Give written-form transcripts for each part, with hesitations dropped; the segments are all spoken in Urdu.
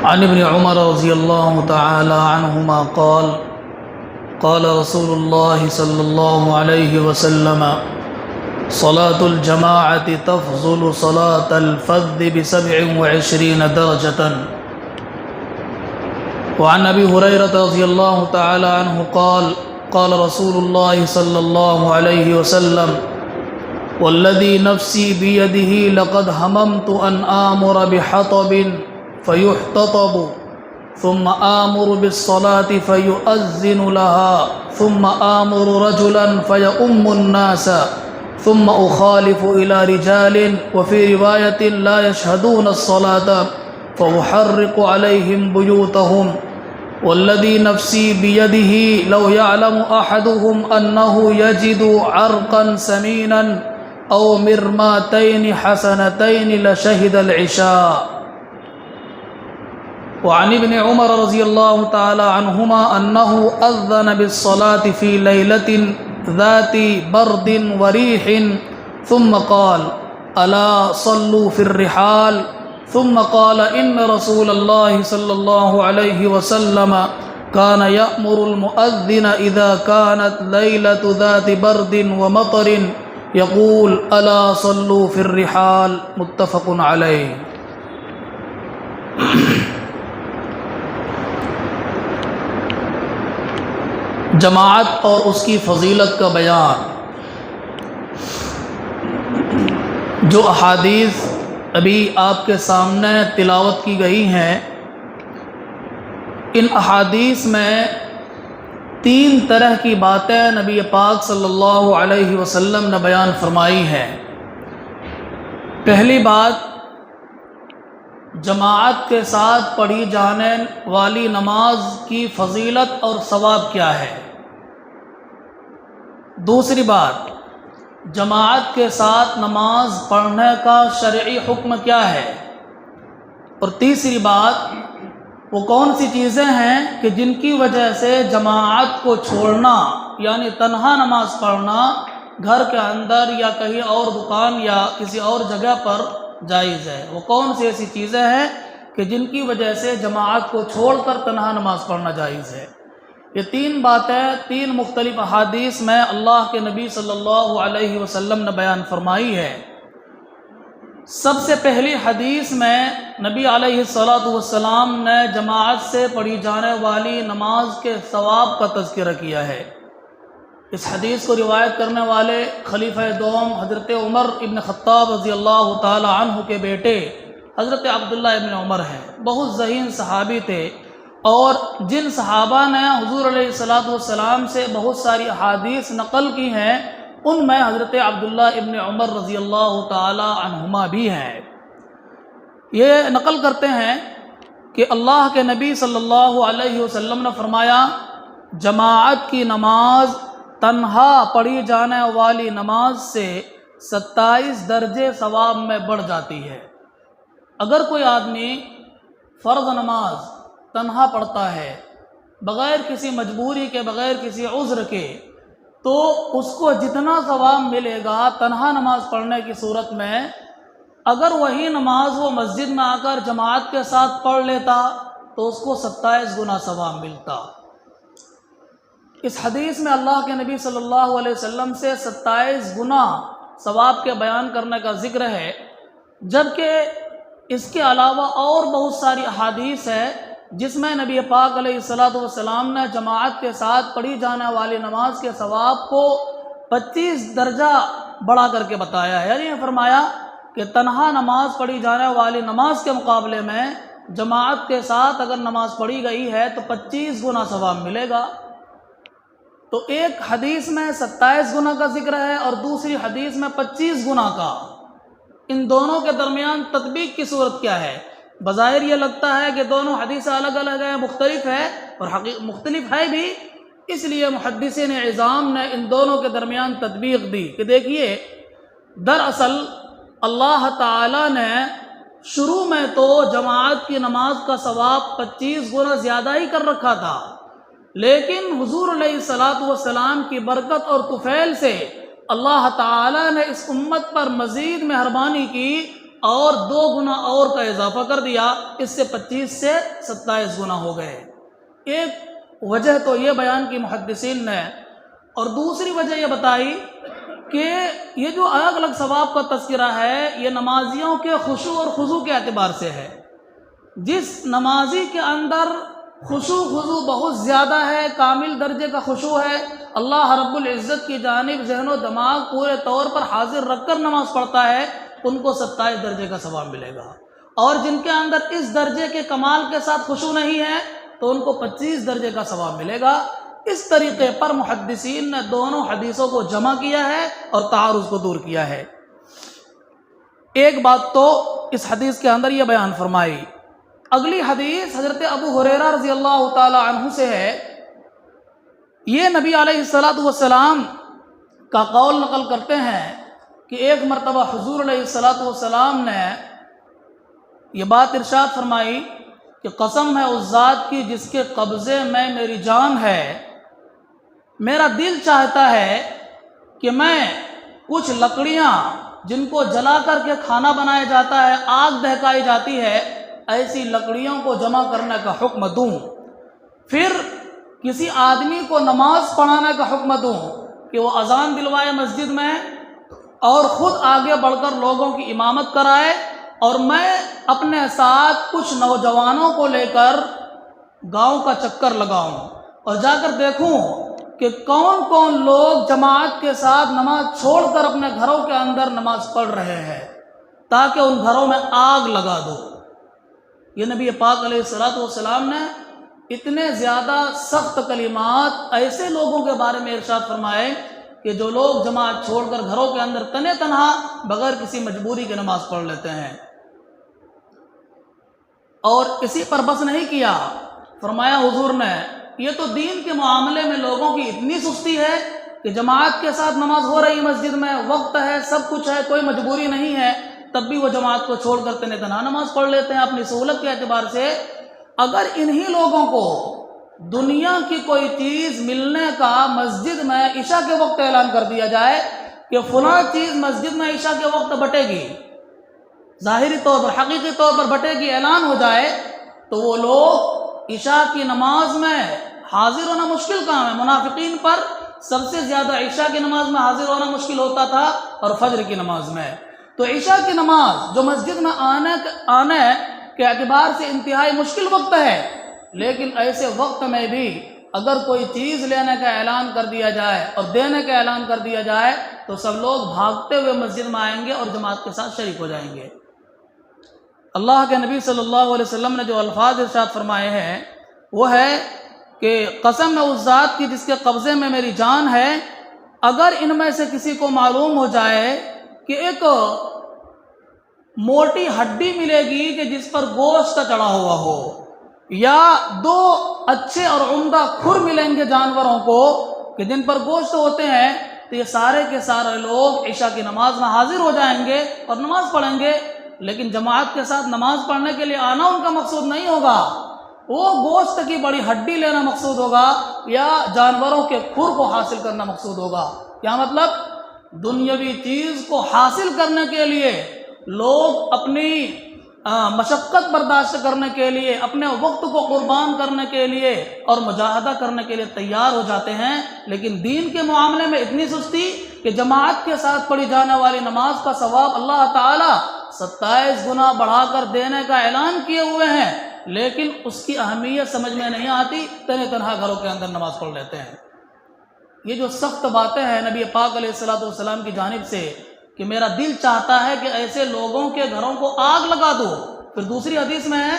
عن ابن عمر رضی اللہ تعالی عنہما قال قال رسول اللہ صلی اللہ علیہ وسلم صلاة الجماعة تفضل صلاة الفذ ب27 درجة. وعن ابی ہریرہ رضی اللہ تعالی عنہ قال قال رسول اللہ صلی اللہ علیہ وسلم والذی نفسی بیدہ لقد ہممت ان آمر بحطب فيحتطب ثم آمر بالصلاة فيؤذن لها ثم آمر رجلا فيؤم الناس ثم أخالف إلى رجال وفي رواية لا يشهدون الصلاة فأحرق عليهم بيوتهم والذي نفسي بيده لو يعلم أحدهم أنه يجد عرقا سمينا أو مرماتين حسنتين لشهد العشاء. وعن ابن عمر رضی اللہ تعالی عنہما انه اذن بالصلاة في ليلة ذات برد وريح ثم قال الا صلوا في الرحال ثم قال ان رسول الله صلى الله عليه وسلم كان يأمر المؤذن اذا كانت ليلة ذات برد ومطر يقول الا صلوا في الرحال. متفق علیہ. جماعت اور اس کی فضیلت کا بیان. جو احادیث ابھی آپ کے سامنے تلاوت کی گئی ہیں، ان احادیث میں 3 طرح کی باتیں نبی پاک صلی اللہ علیہ وسلم نے بیان فرمائی ہیں. پہلی بات، جماعت کے ساتھ پڑھی جانے والی نماز کی فضیلت اور ثواب کیا ہے. دوسری بات، جماعت کے ساتھ نماز پڑھنے کا شرعی حکم کیا ہے. اور تیسری بات، وہ کون سی چیزیں ہیں کہ جن کی وجہ سے جماعت کو چھوڑنا یعنی تنہا نماز پڑھنا گھر کے اندر یا کہیں اور دکان یا کسی اور جگہ پر جائز ہے. وہ کون سی ایسی چیزیں ہیں کہ جن کی وجہ سے جماعت کو چھوڑ کر تنہا نماز پڑھنا جائز ہے. یہ 3 باتیں 3 مختلف احادیث میں اللہ کے نبی صلی اللہ علیہ وسلم نے بیان فرمائی ہے. سب سے پہلی حدیث میں نبی علیہ السلام نے جماعت سے پڑھی جانے والی نماز کے ثواب کا تذکرہ کیا ہے. اس حدیث کو روایت کرنے والے خلیفہ دوم حضرت عمر ابن خطاب رضی اللہ تعالی عنہ کے بیٹے حضرت عبداللہ ابن عمر ہیں. بہت ذہین صحابی تھے، اور جن صحابہ نے حضور علیہ السلام سے بہت ساری احادیث نقل کی ہیں ان میں حضرت عبداللہ ابن عمر رضی اللہ تعالی عنہما بھی ہیں. یہ نقل کرتے ہیں کہ اللہ کے نبی صلی اللہ علیہ وسلم نے فرمایا، جماعت کی نماز تنہا پڑھی جانے والی نماز سے 27 درجے ثواب میں بڑھ جاتی ہے. اگر کوئی آدمی فرض نماز تنہا پڑھتا ہے بغیر کسی مجبوری کے، بغیر کسی عذر کے، تو اس کو جتنا ثواب ملے گا تنہا نماز پڑھنے کی صورت میں، اگر وہی نماز وہ مسجد میں آ کر جماعت کے ساتھ پڑھ لیتا تو اس کو 27 گنا ثواب ملتا. اس حدیث میں اللہ کے نبی صلی اللہ علیہ وسلم سے 27 گنا ثواب کے بیان کرنے کا ذکر ہے، جبکہ اس کے علاوہ اور بہت ساری احادیث ہے جس میں نبی پاک علیہ السلام نے جماعت کے ساتھ پڑھی جانے والی نماز کے ثواب کو 25 درجہ بڑھا کر کے بتایا ہے. یعنی یہ فرمایا کہ تنہا نماز پڑھی جانے والی نماز کے مقابلے میں جماعت کے ساتھ اگر نماز پڑھی گئی ہے تو 25 گنا ثواب ملے گا. تو ایک حدیث میں 27 گنا کا ذکر ہے اور دوسری حدیث میں 25 گنا کا. ان دونوں کے درمیان تطبیق کی صورت کیا ہے؟ بظاہر یہ لگتا ہے کہ دونوں حدیثیں الگ الگ ہیں، مختلف ہے، اور مختلف ہے بھی، اس لیے محدثین عظام نے ان دونوں کے درمیان تطبیق دی کہ دیکھیے، دراصل اللہ تعالی نے شروع میں تو جماعت کی نماز کا ثواب 25 گنا زیادہ ہی کر رکھا تھا، لیکن حضور علیہ السلام کی برکت اور طفیل سے اللہ تعالی نے اس امت پر مزید مہربانی کی اور 2 گنا اور کا اضافہ کر دیا، اس سے 25 سے 27 گنا ہو گئے۔ ایک وجہ تو یہ بیان کی محدثین نے، اور دوسری وجہ یہ بتائی کہ یہ جو الگ الگ ثواب کا تذکرہ ہے یہ نمازیوں کے خشوع اور خضوع کے اعتبار سے ہے۔ جس نمازی کے اندر خشوع خضوع بہت زیادہ ہے، کامل درجے کا خشوع ہے، اللہ رب العزت کی جانب ذہن و دماغ پورے طور پر حاضر رکھ کر نماز پڑھتا ہے، ان کو 27 درجے کا ثواب ملے گا، اور جن کے اندر اس درجے کے کمال کے ساتھ خشوع نہیں ہے تو ان کو 25 درجے کا ثواب ملے گا۔ اس طریقے پر محدثین نے دونوں حدیثوں کو جمع کیا ہے اور تعارض کو دور کیا ہے۔ ایک بات تو اس حدیث کے اندر یہ بیان فرمائی۔ اگلی حدیث حضرت ابو ہریرہ رضی اللہ تعالی عنہ سے ہے۔ یہ نبی علیہ السلام کا قول نقل کرتے ہیں کہ ایک مرتبہ حضور علیہ السلام نے یہ بات ارشاد فرمائی کہ قسم ہے اس ذات کی جس کے قبضے میں میری جان ہے، میرا دل چاہتا ہے کہ میں کچھ لکڑیاں جن کو جلا کر کے کھانا بنایا جاتا ہے، آگ دہکائی جاتی ہے، ایسی لکڑیوں کو جمع کرنے کا حکم دوں، پھر کسی آدمی کو نماز پڑھانے کا حکم دوں کہ وہ اذان دلوائے مسجد میں اور خود آگے بڑھ کر لوگوں کی امامت کرائے، اور میں اپنے ساتھ کچھ نوجوانوں کو لے کر گاؤں کا چکر لگاؤں اور جا کر دیکھوں کہ کون کون لوگ جماعت کے ساتھ نماز چھوڑ کر اپنے گھروں کے اندر نماز پڑھ رہے ہیں، تاکہ ان گھروں میں آگ لگا دو۔ یہ نبی پاک علیہ السلام نے اتنے زیادہ سخت کلمات ایسے لوگوں کے بارے میں ارشاد فرمائے کہ جو لوگ جماعت چھوڑ کر گھروں کے اندر تنے تنہا بغیر کسی مجبوری کے نماز پڑھ لیتے ہیں۔ اور اسی پر بس نہیں کیا، فرمایا حضور نے یہ تو دین کے معاملے میں لوگوں کی اتنی سستی ہے کہ جماعت کے ساتھ نماز ہو رہی مسجد میں، وقت ہے، سب کچھ ہے، کوئی مجبوری نہیں ہے، تب بھی وہ جماعت کو چھوڑ کر تنے تنہا نماز پڑھ لیتے ہیں اپنی سہولت کے اعتبار سے۔ اگر انہی لوگوں کو دنیا کی کوئی چیز ملنے کا مسجد میں عشاء کے وقت اعلان کر دیا جائے کہ فلاں چیز مسجد میں عشاء کے وقت بٹے گی، ظاہری طور پر حقیقی طور پر بٹے گی، اعلان ہو جائے، تو وہ لوگ عشاء کی نماز میں حاضر ہونا مشکل کام ہے۔ منافقین پر سب سے زیادہ عشاء کی نماز میں حاضر ہونا مشکل ہوتا تھا اور فجر کی نماز میں۔ تو عشاء کی نماز جو مسجد میں آنے کے اعتبار سے انتہائی مشکل وقت ہے، لیکن ایسے وقت میں بھی اگر کوئی چیز لینے کا اعلان کر دیا جائے اور دینے کا اعلان کر دیا جائے تو سب لوگ بھاگتے ہوئے مسجد میں آئیں گے اور جماعت کے ساتھ شریک ہو جائیں گے۔ اللہ کے نبی صلی اللہ علیہ وسلم نے جو الفاظ ارشاد فرمائے ہیں وہ ہے کہ قسم ہے اس ذات کی جس کے قبضے میں میری جان ہے، اگر ان میں سے کسی کو معلوم ہو جائے کہ ایک موٹی ہڈی ملے گی کہ جس پر گوشت چڑھا ہوا ہو، یا 2 اچھے اور عمدہ کھر ملیں گے جانوروں کو کہ جن پر گوشت ہوتے ہیں، تو یہ سارے کے سارے لوگ عشاء کی نماز میں حاضر ہو جائیں گے اور نماز پڑھیں گے، لیکن جماعت کے ساتھ نماز پڑھنے کے لیے آنا ان کا مقصود نہیں ہوگا، وہ گوشت کی بڑی ہڈی لینا مقصود ہوگا یا جانوروں کے کھر کو حاصل کرنا مقصود ہوگا۔ کیا مطلب؟ دنیاوی چیز کو حاصل کرنے کے لیے لوگ اپنی مشقت برداشت کرنے کے لیے، اپنے وقت کو قربان کرنے کے لیے اور مجاہدہ کرنے کے لیے تیار ہو جاتے ہیں، لیکن دین کے معاملے میں اتنی سستی کہ جماعت کے ساتھ پڑھی جانے والی نماز کا ثواب اللہ تعالیٰ 27 گنا بڑھا کر دینے کا اعلان کیے ہوئے ہیں، لیکن اس کی اہمیت سمجھ میں نہیں آتی، تنہا تنہا گھروں کے اندر نماز پڑھ لیتے ہیں۔ یہ جو سخت باتیں ہیں نبی پاک علیہ السلام کی جانب سے کہ میرا دل چاہتا ہے کہ ایسے لوگوں کے گھروں کو آگ لگا دو، پھر دوسری حدیث میں ہے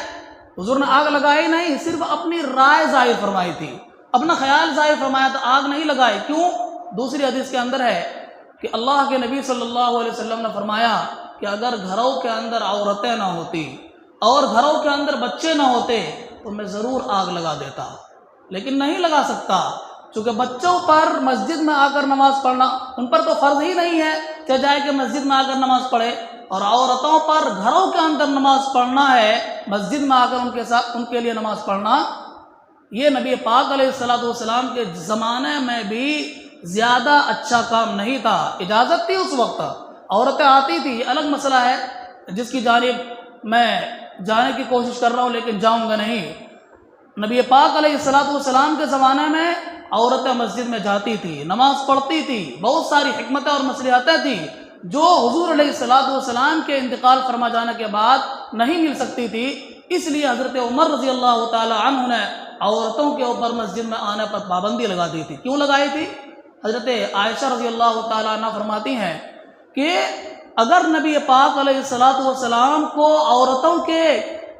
حضور نے آگ لگائی نہیں، صرف اپنی رائے ظاہر فرمائی تھی، اپنا خیال ظاہر فرمایا تھا، آگ نہیں لگائی۔ کیوں؟ دوسری حدیث کے اندر ہے کہ اللہ کے نبی صلی اللہ علیہ وسلم نے فرمایا کہ اگر گھروں کے اندر عورتیں نہ ہوتی اور گھروں کے اندر بچے نہ ہوتے تو میں ضرور آگ لگا دیتا، لیکن نہیں لگا سکتا، چونکہ بچوں پر مسجد میں آ کر نماز پڑھنا ان پر تو فرض ہی نہیں ہے کہ جائے کہ مسجد میں آ کر نماز پڑھے، اور عورتوں پر گھروں کے اندر نماز پڑھنا ہے، مسجد میں آ کر ان کے لیے نماز پڑھنا، یہ نبی پاک علیہ السلام کے زمانے میں بھی زیادہ اچھا کام نہیں تھا۔ اجازت تھی اس وقت، عورتیں آتی تھی، یہ الگ مسئلہ ہے، جس کی جانب میں جانے کی کوشش کر رہا ہوں لیکن جاؤں گا نہیں۔ نبی پاک علیہ السلام کے زمانے میں عورتیں مسجد میں جاتی تھی، نماز پڑھتی تھی، بہت ساری حکمتیں اور مصلحتیں تھیں جو حضور علیہ السلام کے انتقال فرما جانے کے بعد نہیں مل سکتی تھی۔ اس لیے حضرت عمر رضی اللہ تعالی عنہ نے عورتوں کے اوپر مسجد میں آنے پر پابندی لگا دی تھی۔ کیوں لگائی تھی؟ حضرت عائشہ رضی اللہ تعالی عنہ فرماتی ہیں کہ اگر نبی پاک علیہ السلام کو عورتوں کے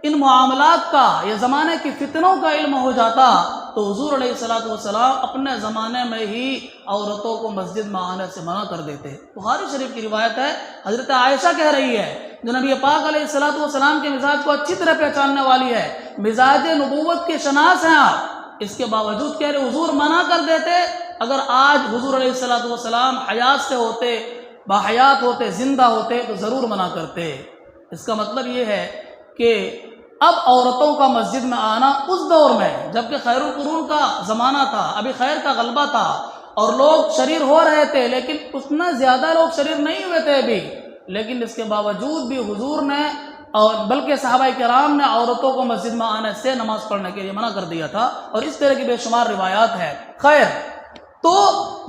ان معاملات کا یا زمانے کی فتنوں کا علم ہو جاتا تو حضور علیہ السلام اپنے زمانے میں ہی عورتوں کو مسجد میں آنے سے منع کر دیتے۔ بخاری شریف کی روایت ہے، حضرت عائشہ کہہ رہی ہے جو نبی پاک علیہ السلام کے مزاج کو اچھی طرح پہچاننے والی ہے، مزاج نبوت کے شناس ہیں آپ، اس کے باوجود کہہ رہے حضور منع کر دیتے۔ اگر آج حضور علیہ السلام حیات سے ہوتے، باحیات ہوتے، زندہ ہوتے تو ضرور منع کرتے۔ اس کا مطلب یہ ہے کہ اب عورتوں کا مسجد میں آنا اس دور میں جبکہ خیر القرون کا زمانہ تھا، ابھی خیر کا غلبہ تھا اور لوگ شریر ہو رہے تھے، لیکن اتنا زیادہ لوگ شریر نہیں ہوئے تھے ابھی، لیکن اس کے باوجود بھی حضور نے اور بلکہ صحابہ کرام نے عورتوں کو مسجد میں آنے سے نماز پڑھنے کے لیے منع کر دیا تھا، اور اس طرح کی بے شمار روایات ہیں۔ خیر، تو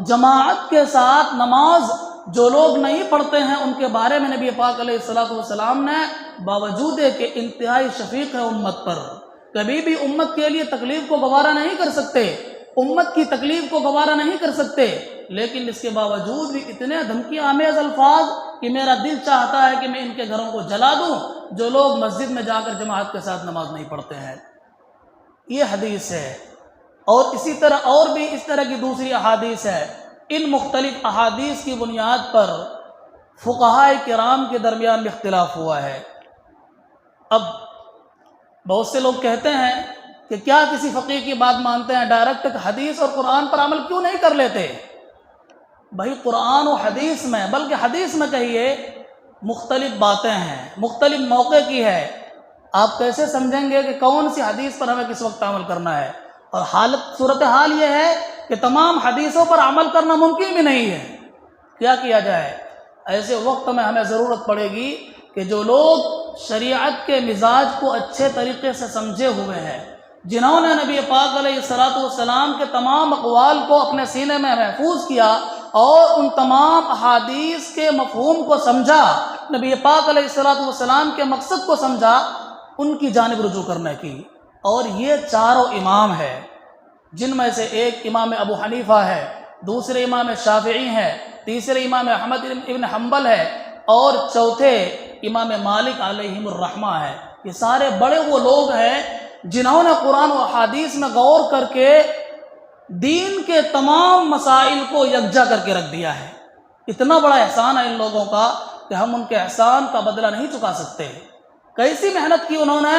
جماعت کے ساتھ نماز جو لوگ نہیں پڑھتے ہیں ان کے بارے میں نبی پاک علیہ السلام نے باوجود کہ انتہائی شفیق ہے امت پر، کبھی بھی امت کے لیے تکلیف کو گوارا نہیں کر سکتے، امت کی تکلیف کو گوارا نہیں کر سکتے، لیکن اس کے باوجود بھی اتنے دھمکی آمیز الفاظ کہ میرا دل چاہتا ہے کہ میں ان کے گھروں کو جلا دوں جو لوگ مسجد میں جا کر جماعت کے ساتھ نماز نہیں پڑھتے ہیں۔ یہ حدیث ہے، اور اسی طرح اور بھی اس طرح کی دوسری احادیث ہے۔ ان مختلف احادیث کی بنیاد پر فقہائے کرام کے درمیان میں اختلاف ہوا ہے۔ اب بہت سے لوگ کہتے ہیں کہ کیا کسی فقیہ کی بات مانتے ہیں، ڈائریکٹ حدیث اور قرآن پر عمل کیوں نہیں کر لیتے؟ بھائی قرآن و حدیث میں، بلکہ حدیث میں کہیے مختلف باتیں ہیں، مختلف موقع کی ہے، آپ کیسے سمجھیں گے کہ کون سی حدیث پر ہمیں کس وقت عمل کرنا ہے؟ اور صورتحال یہ ہے کہ تمام حدیثوں پر عمل کرنا ممکن بھی نہیں ہے۔ کیا کیا جائے؟ ایسے وقت میں ہمیں ضرورت پڑے گی کہ جو لوگ شریعت کے مزاج کو اچھے طریقے سے سمجھے ہوئے ہیں، جنہوں نے نبی پاک علیہ السلام کے تمام اقوال کو اپنے سینے میں محفوظ کیا اور ان تمام احادیث کے مفہوم کو سمجھا، نبی پاک علیہ السلام کے مقصد کو سمجھا، ان کی جانب رجوع کرنے کی۔ اور یہ چاروں امام ہیں، جن میں سے ایک امام ابو حنیفہ ہے، دوسرے امام شافعی ہیں، تیسرے امام احمد ابن حنبل ہے، اور چوتھے امام مالک علیہم الرحمہ ہے۔ یہ سارے بڑے وہ لوگ ہیں جنہوں نے قرآن و حدیث میں غور کر کے دین کے تمام مسائل کو یکجا کر کے رکھ دیا ہے۔ اتنا بڑا احسان ہے ان لوگوں کا کہ ہم ان کے احسان کا بدلہ نہیں چکا سکتے۔ کیسی محنت کی انہوں نے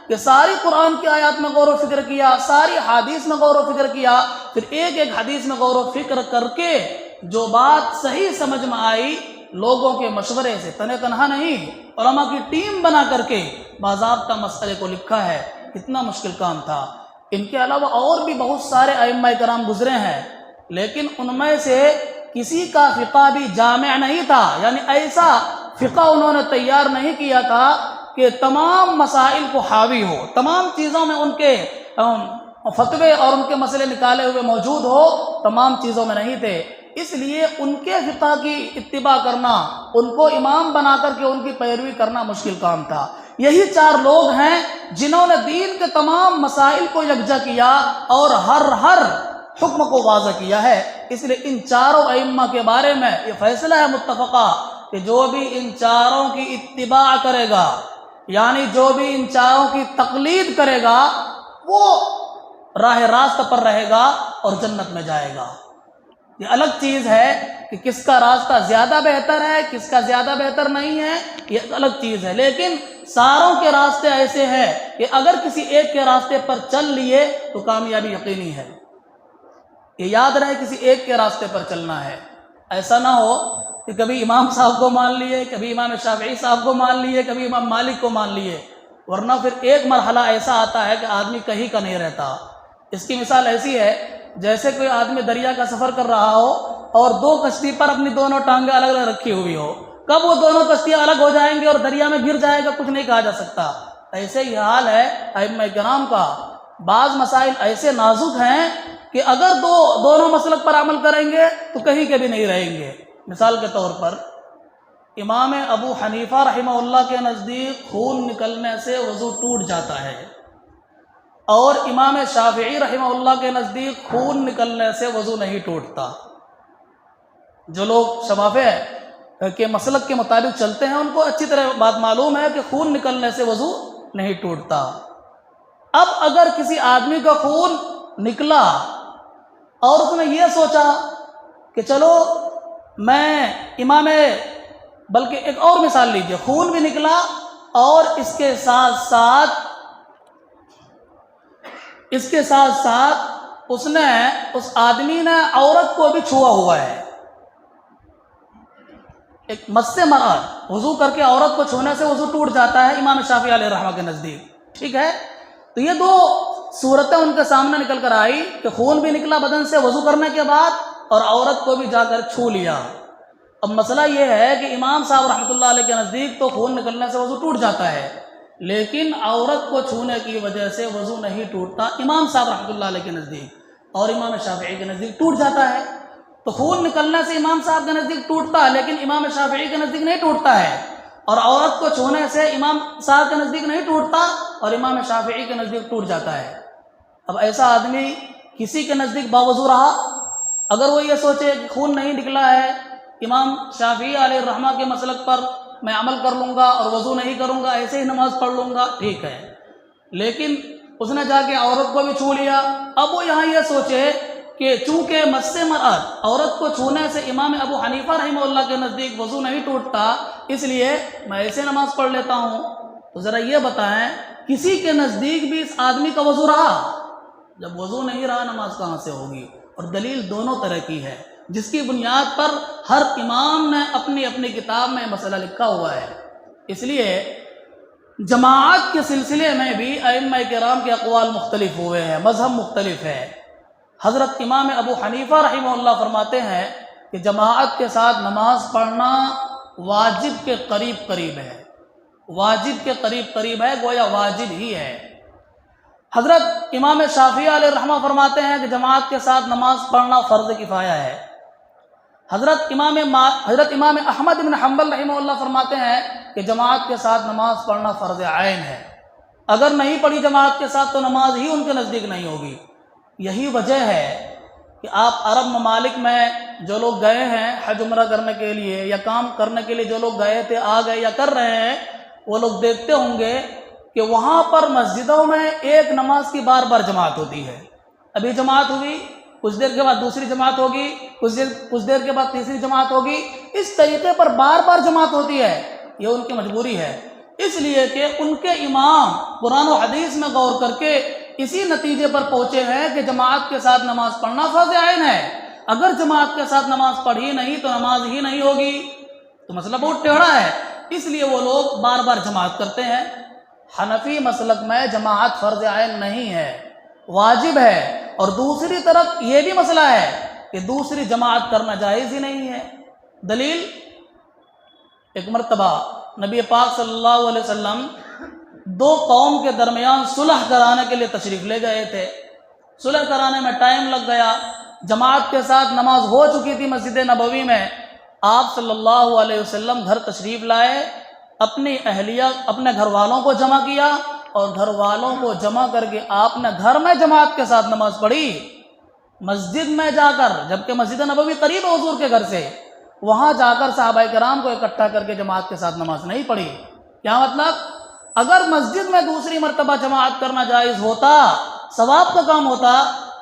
کہ ساری قرآن کی آیات میں غور و فکر کیا، ساری حدیث میں غور و فکر کیا، پھر ایک ایک حدیث میں غور و فکر کر کے جو بات صحیح سمجھ میں آئی، لوگوں کے مشورے سے، تنہا نہیں، علماء کی ٹیم بنا کر کے باضابطہ مسئلے کو لکھا ہے۔ کتنا مشکل کام تھا۔ ان کے علاوہ اور بھی بہت سارے ائمہ کرام گزرے ہیں، لیکن ان میں سے کسی کا فقہ بھی جامع نہیں تھا، یعنی ایسا فقہ انہوں نے تیار نہیں کیا تھا کہ تمام مسائل کو حاوی ہو، تمام چیزوں میں ان کے فتوے اور ان کے مسئلے نکالے ہوئے موجود ہو، تمام چیزوں میں نہیں تھے۔ اس لیے ان کے فقہ کی اتباع کرنا، ان کو امام بنا کر کے ان کی پیروی کرنا مشکل کام تھا۔ یہی چار لوگ ہیں جنہوں نے دین کے تمام مسائل کو یکجا کیا اور ہر حکم کو واضح کیا ہے۔ اس لیے ان چاروں ائمہ کے بارے میں یہ فیصلہ ہے متفقہ کہ جو بھی ان چاروں کی اتباع کرے گا، یعنی جو بھی ان چاروں کی تقلید کرے گا، وہ راہ راست پر رہے گا اور جنت میں جائے گا۔ یہ الگ چیز ہے کہ کس کا راستہ زیادہ بہتر ہے، کس کا زیادہ بہتر نہیں ہے، یہ الگ چیز ہے، لیکن ساروں کے راستے ایسے ہیں کہ اگر کسی ایک کے راستے پر چل لیے تو کامیابی یقینی ہے۔ یہ یاد رہے کسی ایک کے راستے پر چلنا ہے، ایسا نہ ہو کہ کبھی امام صاحب کو مان لیے، کبھی امام شافعی صاحب کو مان لیے، کبھی امام مالک کو مان لیے، ورنہ پھر ایک مرحلہ ایسا آتا ہے کہ آدمی کہیں کا نہیں رہتا۔ اس کی مثال ایسی ہے جیسے کوئی آدمی دریا کا سفر کر رہا ہو اور دو کشتی پر اپنی دونوں ٹانگیں الگ الگ رکھی ہوئی ہو، کب وہ دونوں کشتیاں الگ ہو جائیں گے اور دریا میں گر جائے گا کچھ نہیں کہا جا سکتا۔ ایسے ہی حال ہے ائمہ کرام کا، بعض مسائل ایسے نازک ہیں کہ اگر دونوں مسلک پر عمل کریں گے تو کہیں کے بھی نہیں رہیں گے۔ مثال کے طور پر امام ابو حنیفہ رحمہ اللہ کے نزدیک خون نکلنے سے وضو ٹوٹ جاتا ہے، اور امام شافعی رحمہ اللہ کے نزدیک خون نکلنے سے وضو نہیں ٹوٹتا۔ جو لوگ شفافہ کے مسلک کے مطابق چلتے ہیں ان کو اچھی طرح بات معلوم ہے کہ خون نکلنے سے وضو نہیں ٹوٹتا۔ اب اگر کسی آدمی کا خون نکلا اور اس نے یہ سوچا کہ چلو میں بلکہ ایک اور مثال لیجئے، خون بھی نکلا اور اس کے ساتھ ساتھ اس آدمی نے عورت کو بھی چھوا ہوا ہے۔ ایک مس مراد، وضو کر کے عورت کو چھونے سے وضو ٹوٹ جاتا ہے امام شافعی علیہ الرحمہ کے نزدیک، ٹھیک ہے؟ تو یہ دو صورتیں ان کے سامنے نکل کر آئی کہ خون بھی نکلا بدن سے وضو کرنے کے بعد اور عورت کو بھی جا کر چھو لیا۔ اب مسئلہ یہ ہے کہ امام صاحب رحمۃ اللہ علیہ کے نزدیک تو خون نکلنے سے وضو ٹوٹ جاتا ہے، لیکن عورت کو چھونے کی وجہ سے وضو نہیں ٹوٹتا امام صاحب رحمۃ اللہ علیہ کے نزدیک، اور امام شافعی کے نزدیک ٹوٹ جاتا ہے۔ تو خون نکلنے سے امام صاحب کے نزدیک ٹوٹتا ہے لیکن امام شافعی کے نزدیک نہیں ٹوٹتا ہے، اور عورت کو چھونے سے امام صاحب کے نزدیک نہیں ٹوٹتا اور امام شافعی کے نزدیک ٹوٹ جاتا ہے۔ اب ایسا آدمی کسی کے نزدیک باوضو رہا، اگر وہ یہ سوچے کہ خون نہیں نکلا ہے، امام شافعی علیہ الرحمہ کے مسلک پر میں عمل کر لوں گا اور وضو نہیں کروں گا، ایسے ہی نماز پڑھ لوں گا، ٹھیک ہے، لیکن اس نے جا کے عورت کو بھی چھو لیا۔ اب وہ یہاں یہ سوچے کہ چونکہ مس مراد عورت کو چھونے سے امام ابو حنیفہ رحمہ اللہ کے نزدیک وضو نہیں ٹوٹتا، اس لیے میں ایسے نماز پڑھ لیتا ہوں۔ تو ذرا یہ بتائیں کسی کے نزدیک بھی اس آدمی کا وضو رہا؟ جب وضو نہیں رہا نماز کہاں سے ہوگی؟ اور دلیل دونوں طرح کی ہے جس کی بنیاد پر ہر امام نے اپنی اپنی کتاب میں مسئلہ لکھا ہوا ہے۔ اس لیے جماعت کے سلسلے میں بھی ائمہ کرام کے اقوال مختلف ہوئے ہیں، مذہب مختلف ہے۔ حضرت امام ابو حنیفہ رحمہ اللہ فرماتے ہیں کہ جماعت کے ساتھ نماز پڑھنا واجب کے قریب قریب ہے، واجب کے قریب قریب ہے، گویا واجب ہی ہے۔ حضرت امام شافعی علیہ الرحمہ فرماتے ہیں کہ جماعت کے ساتھ نماز پڑھنا فرض کفایہ ہے۔ حضرت امام احمد بن حنبل رحمہ اللہ فرماتے ہیں کہ جماعت کے ساتھ نماز پڑھنا فرض عین ہے، اگر نہیں پڑھی جماعت کے ساتھ تو نماز ہی ان کے نزدیک نہیں ہوگی۔ یہی وجہ ہے کہ آپ عرب ممالک میں جو لوگ گئے ہیں حج عمرہ کرنے کے لیے یا کام کرنے کے لیے، جو لوگ گئے تھے، آ گئے یا کر رہے ہیں، وہ لوگ دیکھتے ہوں گے کہ وہاں پر مسجدوں میں ایک نماز کی بار بار جماعت ہوتی ہے۔ ابھی جماعت ہوئی، کچھ دیر کے بعد دوسری جماعت ہوگی، کچھ دیر کے بعد تیسری جماعت ہوگی، اس طریقے پر بار بار جماعت ہوتی ہے۔ یہ ان کی مجبوری ہے، اس لیے کہ ان کے امام قرآن و حدیث میں غور کر کے اسی نتیجے پر پہنچے ہیں کہ جماعت کے ساتھ نماز پڑھنا فرض عین ہے۔ اگر جماعت کے ساتھ نماز پڑھی نہیں تو نماز ہی نہیں ہوگی۔ تو مسئلہ بہت ٹیڑھا ہے، اس لیے وہ لوگ بار بار جماعت کرتے ہیں۔ حنفی مسلک میں جماعت فرض عین نہیں ہے، واجب ہے، اور دوسری طرف یہ بھی مسئلہ ہے کہ دوسری جماعت کرنا جائز ہی نہیں ہے۔ دلیل، ایک مرتبہ نبی پاک صلی اللہ علیہ وسلم دو قوم کے درمیان صلح کرانے کے لیے تشریف لے گئے تھے۔ صلح کرانے میں ٹائم لگ گیا، جماعت کے ساتھ نماز ہو چکی تھی مسجد نبوی میں۔ آپ صلی اللہ علیہ وسلم گھر تشریف لائے، اپنی اہلیہ اپنے گھر والوں کو جمع کیا، اور گھر والوں کو جمع کر کے آپ نے گھر میں جماعت کے ساتھ نماز پڑھی۔ مسجد میں جا کر، جبکہ مسجد نبوی قریب ہے حضور کے گھر سے، وہاں جا کر صحابہ کرام کو اکٹھا کر کے جماعت کے ساتھ نماز نہیں پڑھی۔ کیا مطلب؟ اگر مسجد میں دوسری مرتبہ جماعت کرنا جائز ہوتا، ثواب کا کام ہوتا،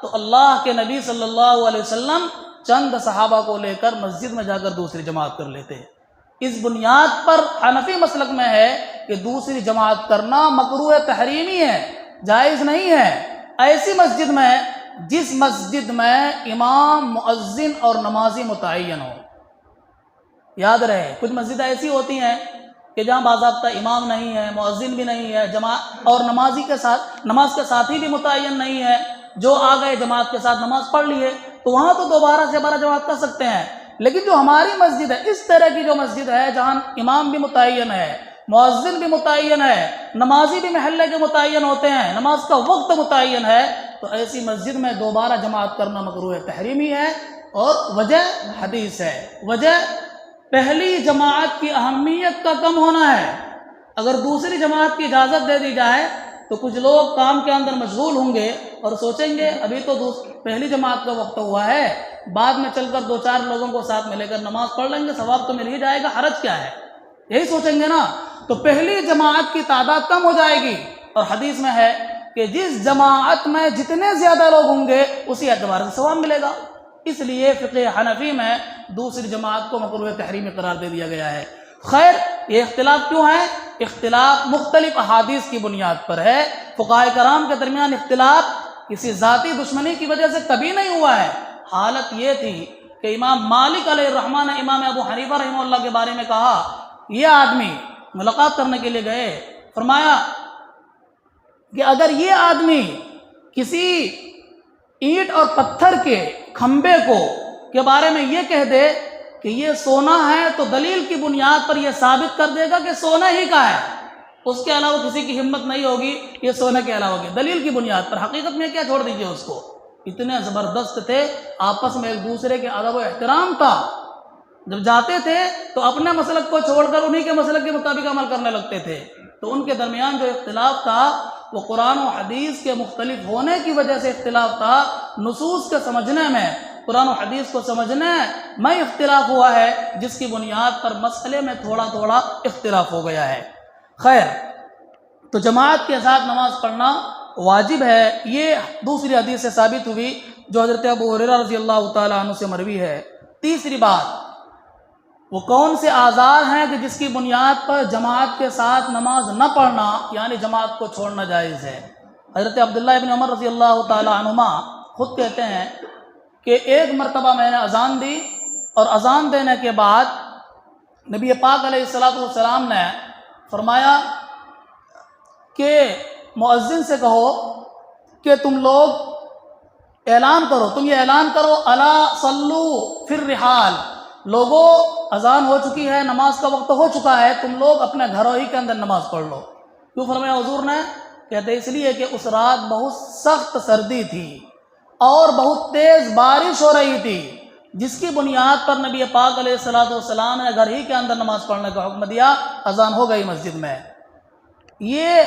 تو اللہ کے نبی صلی اللہ علیہ وسلم چند صحابہ کو لے کر مسجد میں جا کر دوسری جماعت کر لیتے۔ اس بنیاد پر حنفی مسلک میں ہے کہ دوسری جماعت کرنا مکروہ تحریمی ہے، جائز نہیں ہے، ایسی مسجد میں جس مسجد میں امام، مؤذن اور نمازی متعین ہو۔ یاد رہے، کچھ مسجدیں ایسی ہوتی ہیں کہ جہاں باضابطہ امام نہیں ہے، مؤذن بھی نہیں ہے، جماعت اور نماز کے ساتھی بھی متعین نہیں ہے، جو آ گئے جماعت کے ساتھ نماز پڑھ لیے، تو وہاں تو دوبارہ سے جماعت کر سکتے ہیں۔ لیکن جو ہماری مسجد ہے، اس طرح کی جو مسجد ہے جہاں امام بھی متعین ہے، مؤذن بھی متعین ہے، نمازی بھی محلے کے متعین ہوتے ہیں، نماز کا وقت متعین ہے، تو ایسی مسجد میں دوبارہ جماعت کرنا مکروہ تحریمی ہے۔ اور وجہ حدیث ہے، وجہ پہلی جماعت کی اہمیت کا کم ہونا ہے۔ اگر دوسری جماعت کی اجازت دے دی جائے تو کچھ لوگ کام کے اندر مشغول ہوں گے اور سوچیں گے ابھی تو پہلی جماعت کا وقت ہوا ہے، بعد میں چل کر 2-4 لوگوں کو ساتھ میں لے کر نماز پڑھ لیں گے، ثواب تو مل ہی جائے گا، حرج کیا ہے، یہی سوچیں گے نا۔ تو پہلی جماعت کی تعداد کم ہو جائے گی، اور حدیث میں ہے کہ جس جماعت میں جتنے زیادہ لوگ ہوں گے اسی اعتبار سے ثواب ملے گا۔ اس لیے فقہ حنفی میں دوسری جماعت کو مکروہ تحریمی قرار دے دیا گیا ہے۔ خیر، یہ اختلاف کیوں ہے؟ اختلاف مختلف احادیث کی بنیاد پر ہے۔ فقہاء کرام کے درمیان اختلاف کسی ذاتی دشمنی کی وجہ سے کبھی نہیں ہوا ہے۔ حالت یہ تھی کہ امام مالک علیہ الرحمہ نے امام ابو حنیفہ رحمہ اللہ کے بارے میں کہا، یہ آدمی ملاقات کرنے کے لیے گئے، فرمایا کہ اگر یہ آدمی کسی اینٹ اور پتھر کے کھمبے کے بارے میں یہ کہہ دے کہ یہ سونا ہے تو دلیل کی بنیاد پر یہ ثابت کر دے گا کہ سونا ہی کا ہے، اس کے علاوہ کسی کی ہمت نہیں ہوگی یہ سونے کے علاوہ کی دلیل کی بنیاد پر، حقیقت میں کیا چھوڑ دیجیے اس کو۔ اتنے زبردست تھے، آپس میں ایک دوسرے کے ادب و احترام تھا، جب جاتے تھے تو اپنے مسلک کو چھوڑ کر انہی کے مسلک کے مطابق عمل کرنے لگتے تھے۔ تو ان کے درمیان جو اختلاف تھا وہ قرآن و حدیث کے مختلف ہونے کی وجہ سے اختلاف تھا، نصوص کے سمجھنے میں، قرآن و حدیث کو سمجھنے میں اختلاف ہوا ہے، جس کی بنیاد پر مسئلے میں تھوڑا تھوڑا اختلاف ہو گیا ہے۔ خیر، تو جماعت کے ساتھ نماز پڑھنا واجب ہے، یہ دوسری حدیث سے ثابت ہوئی جو حضرت ابو ہریرہ رضی اللہ تعالیٰ عنہ سے مروی ہے۔ تیسری بات، وہ کون سے آزار ہیں کہ جس کی بنیاد پر جماعت کے ساتھ نماز نہ پڑھنا یعنی جماعت کو چھوڑنا جائز ہے؟ حضرت عبداللہ ابن عمر رضی اللہ تعالیٰ عنہما خود کہتے ہیں کہ ایک مرتبہ میں نے اذان دی، اور اذان دینے کے بعد نبی پاک علیہ السلام نے فرمایا کہ مؤذن سے کہو کہ تم لوگ اعلان کرو، تم یہ اعلان کرو، الا صلو فی الرحال، لوگوں اذان ہو چکی ہے، نماز کا وقت ہو چکا ہے، تم لوگ اپنے گھروں ہی کے اندر نماز پڑھ لو۔ کیوں فرمایا حضور نے؟ کہتے اس لیے کہ اس رات بہت سخت سردی تھی اور بہت تیز بارش ہو رہی تھی، جس کی بنیاد پر نبی پاک علیہ السلام نے گھر ہی کے اندر نماز پڑھنے کا حکم دیا، اذان ہو گئی مسجد میں۔ یہ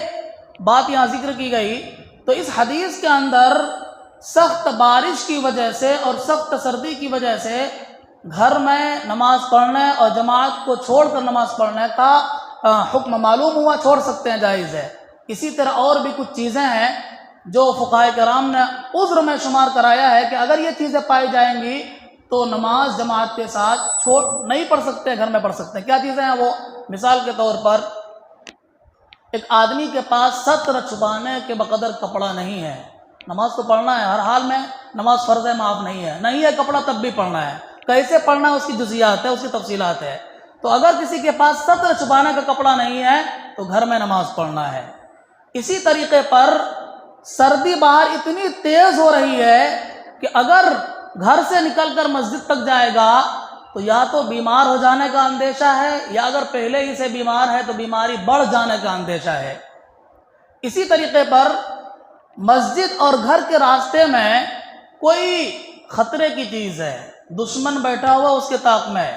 بات یہاں ذکر کی گئی تو اس حدیث کے اندر سخت بارش کی وجہ سے اور سخت سردی کی وجہ سے گھر میں نماز پڑھنے اور جماعت کو چھوڑ کر نماز پڑھنے کا حکم معلوم ہوا، چھوڑ سکتے ہیں، جائز ہے۔ اسی طرح اور بھی کچھ چیزیں ہیں جو فقہاء کرام نے عذر میں شمار کرایا ہے کہ اگر یہ چیزیں پائی جائیں گی تو نماز جماعت کے ساتھ چھوڑ نہیں پڑھ سکتے، گھر میں پڑھ سکتے ہیں۔ کیا چیزیں ہیں وہ؟ مثال کے طور پر ایک آدمی کے پاس ستر چھپانے کے بقدر کپڑا نہیں ہے، نماز تو پڑھنا ہے ہر حال میں، نماز فرض ہے، معاف نہیں ہے کپڑا تب بھی پڑھنا ہے، کیسے پڑھنا ہے اس کی جزیات ہے، اس کی تفصیلات ہے۔ تو اگر کسی کے پاس ستر چھپانے کا کپڑا نہیں ہے تو گھر میں نماز پڑھنا ہے۔ اسی طریقے پر سردی باہر اتنی تیز ہو رہی ہے کہ اگر گھر سے نکل کر مسجد تک جائے گا تو یا تو بیمار ہو جانے کا اندیشہ ہے، یا اگر پہلے ہی سے بیمار ہے تو بیماری بڑھ جانے کا اندیشہ ہے۔ اسی طریقے پر مسجد اور گھر کے راستے میں کوئی خطرے کی چیز ہے، دشمن بیٹھا ہوا اس کے طاق میں،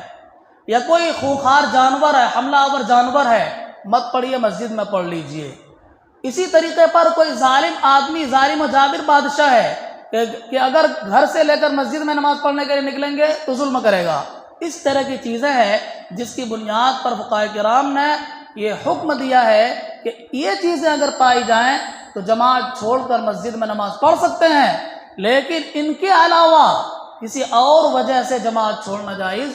یا کوئی خوخار جانور ہے، حملہ آور جانور ہے، مت پڑھیے، مسجد میں پڑھ لیجئے۔ اسی طریقے پر کوئی ظالم آدمی، ظالم و جابر بادشاہ ہے کہ اگر گھر سے لے کر مسجد میں نماز پڑھنے کے لیے نکلیں گے تو ظلم کرے گا۔ اس طرح کی چیزیں ہیں جس کی بنیاد پر فقہاء کرام نے یہ حکم دیا ہے کہ یہ چیزیں اگر پائی جائیں تو جماعت چھوڑ کر مسجد میں نماز پڑھ سکتے ہیں، لیکن ان کے علاوہ کسی اور وجہ سے جماعت چھوڑنا جائز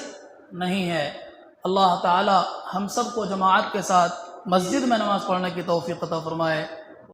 نہیں ہے۔ اللہ تعالی ہم سب کو جماعت کے ساتھ مسجد میں نماز پڑھنے کی توفیق عطا فرمائے۔